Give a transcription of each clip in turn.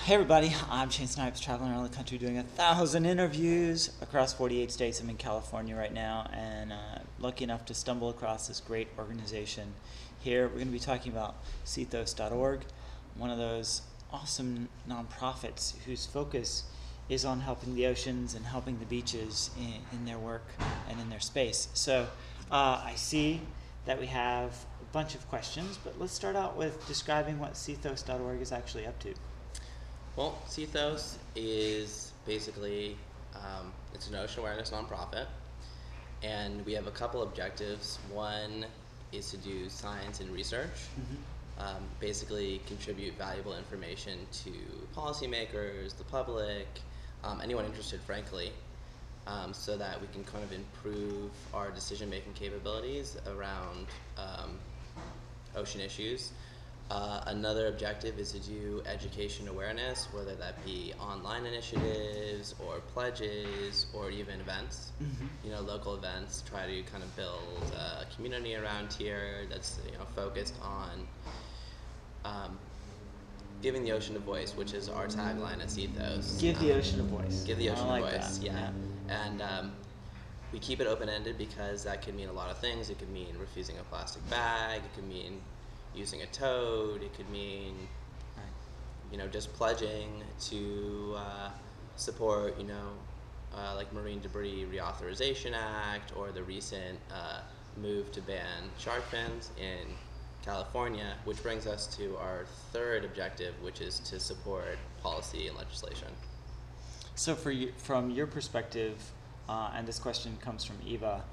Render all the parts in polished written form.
Hey everybody, I'm Snipes, traveling around the country doing 1,000 interviews across 48 states. I'm in California right now, and lucky enough to stumble across this great organization here. We're going to be talking about seathos.org, one of those awesome nonprofits whose focus is on helping the oceans and helping the beaches in their work and in their space. So I see that we have a bunch of questions, but let's start out with describing what seathos.org is actually up to. Well, Sea Thos is basically, it's an ocean awareness nonprofit, and we have a couple objectives. One is to do science and research, basically contribute valuable information to policymakers, the public, anyone interested, frankly, so that we can kind of improve our decision-making capabilities around ocean issues. Another objective is to do education awareness, whether that be online initiatives or pledges or even events, local events. Try to kind of build a community around here that's focused on giving the ocean a voice, which is our tagline at Ethos. Give the ocean a voice. Give the ocean a voice, that. yeah. And we keep it open-ended because that could mean a lot of things. It could mean refusing a plastic bag. It could mean using a toad. It could mean, just pledging to support, like Marine Debris Reauthorization Act or the recent move to ban shark fins in California, which brings us to our third objective, which is to support policy and legislation. So from your perspective, and this question comes from Eva,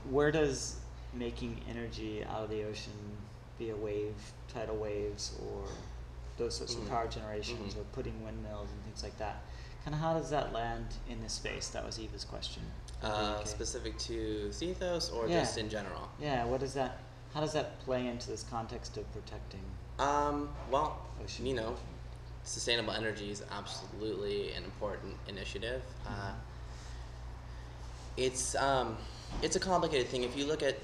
where does making energy out of the ocean via tidal waves, or those sorts of power generations, or putting windmills and things like that, kind of how does that land in this space? That was Eva's question. Specific to Sea Thos or just in general? Yeah, how does that play into this context of protecting ocean? Sustainable energy is absolutely an important initiative. It's a complicated thing. If you look at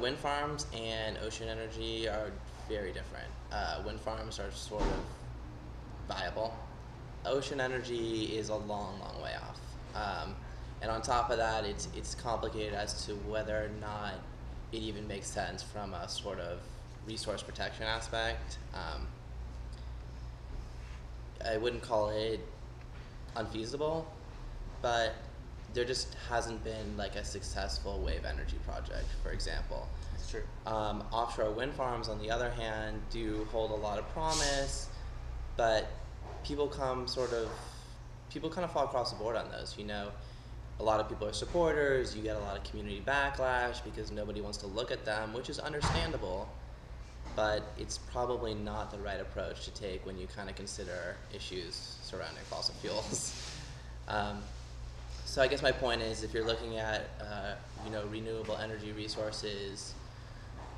wind farms and ocean energy are very different. Wind farms are sort of viable. Ocean energy is a long, long way off. And on top of that, it's complicated as to whether or not it even makes sense from a sort of resource protection aspect. I wouldn't call it unfeasible, but there just hasn't been like a successful wave energy project, for example. That's true. Offshore wind farms, on the other hand, do hold a lot of promise, but people kind of fall across the board on those. A lot of people are supporters. You get a lot of community backlash because nobody wants to look at them, which is understandable, but it's probably not the right approach to take when you kind of consider issues surrounding fossil fuels. So I guess my point is, if you're looking at renewable energy resources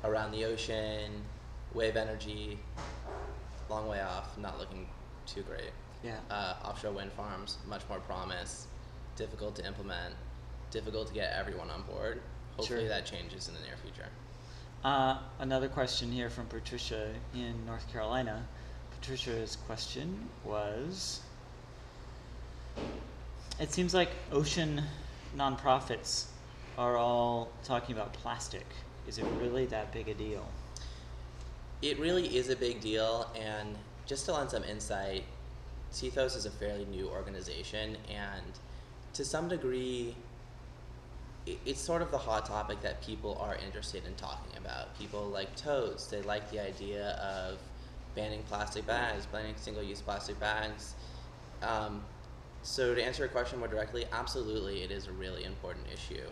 around the ocean, wave energy, long way off, not looking too great. Yeah. Offshore wind farms, much more promise, difficult to implement, difficult to get everyone on board. Hopefully that changes in the near future. Another question here from Patricia in North Carolina. Patricia's question was, it seems like ocean nonprofits are all talking about plastic. Is it really that big a deal? It really is a big deal, and just to lend some insight, Sea Thos is a fairly new organization, and to some degree, it's sort of the hot topic that people are interested in talking about. People like toads. They like the idea of banning plastic bags, banning single-use plastic bags. So to answer your question more directly, absolutely, it is a really important issue.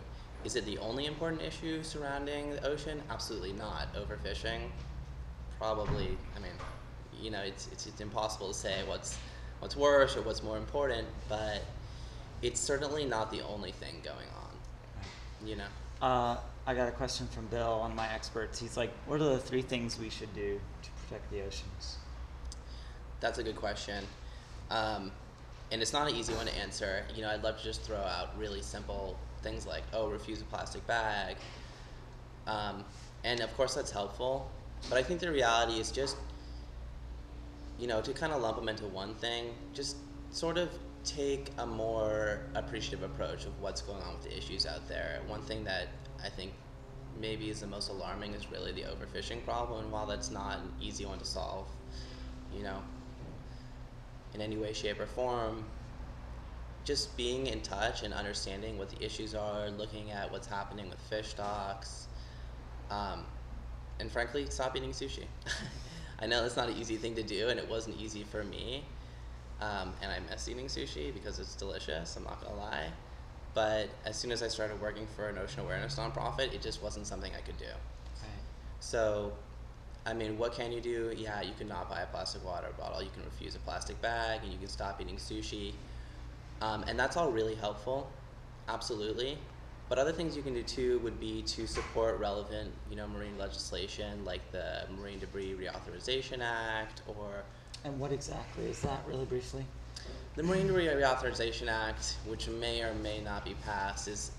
Is it the only important issue surrounding the ocean? Absolutely not. Overfishing? Probably. It's impossible to say what's worse or what's more important, but it's certainly not the only thing going on. I got a question from Bill, one of my experts. He's like, what are the 3 things we should do to protect the oceans? That's a good question. And it's not an easy one to answer. I'd love to just throw out really simple things like, refuse a plastic bag. And of course that's helpful, but I think the reality is just to kind of lump them into one thing, just sort of take a more appreciative approach of what's going on with the issues out there. One thing that I think maybe is the most alarming is really the overfishing problem, and while that's not an easy one to solve, in any way, shape, or form, just being in touch and understanding what the issues are, looking at what's happening with fish stocks, and frankly, stop eating sushi. I know that's not an easy thing to do, and it wasn't easy for me, and I miss eating sushi because it's delicious, I'm not gonna lie. But as soon as I started working for an ocean awareness nonprofit, it just wasn't something I could do. Right. So, what can you do? Yeah, you can not buy a plastic water bottle, you can refuse a plastic bag, and you can stop eating sushi. And that's all really helpful, absolutely. But other things you can do too would be to support relevant, marine legislation like the Marine Debris Reauthorization Act, or... And what exactly is that, really briefly? The Marine Debris Reauthorization Act, which may or may not be passed, is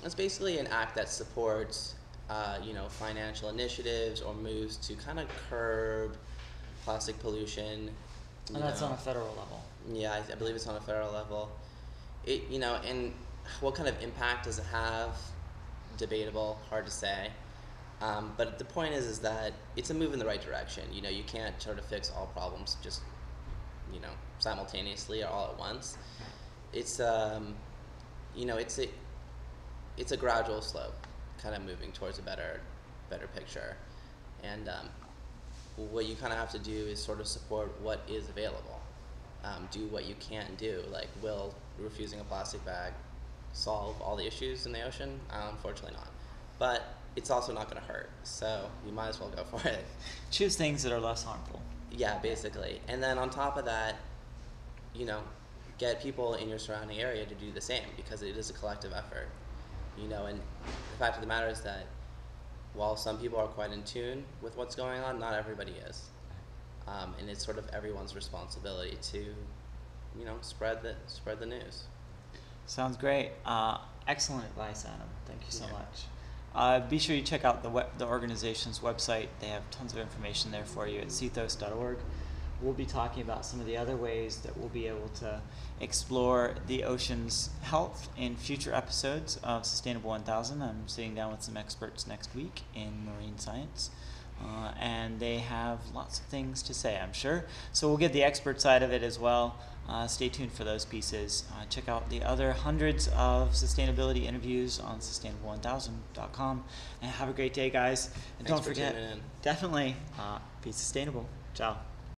it's basically an act that supports financial initiatives or moves to kind of curb plastic pollution. And that's on a federal level. Yeah, I believe it's on a federal level. And what kind of impact does it have? Debatable, hard to say. But the point is that it's a move in the right direction. You can't sort of fix all problems just, simultaneously or all at once. It's it's a gradual slope, kind of moving towards a better picture. And what you kind of have to do is sort of support what is available. Do what you can do. Like, will refusing a plastic bag solve all the issues in the ocean? Unfortunately not. But it's also not going to hurt, so you might as well go for it. Choose things that are less harmful. Yeah, basically. And then on top of that, get people in your surrounding area to do the same, because it is a collective effort. And the fact of the matter is that while some people are quite in tune with what's going on, not everybody is. And it's sort of everyone's responsibility to, spread the news. Sounds great. Excellent advice, Adam. Thank you so much. Be sure you check out the organization's website. They have tons of information there for you at seathos.org. We'll be talking about some of the other ways that we'll be able to explore the ocean's health in future episodes of Sustainable 1000. I'm sitting down with some experts next week in marine science. And they have lots of things to say, I'm sure. So we'll get the expert side of it as well. Stay tuned for those pieces. Check out the other hundreds of sustainability interviews on sustainable1000.com. And have a great day, guys. And Thanks don't for forget, tuning in. definitely be sustainable. Ciao.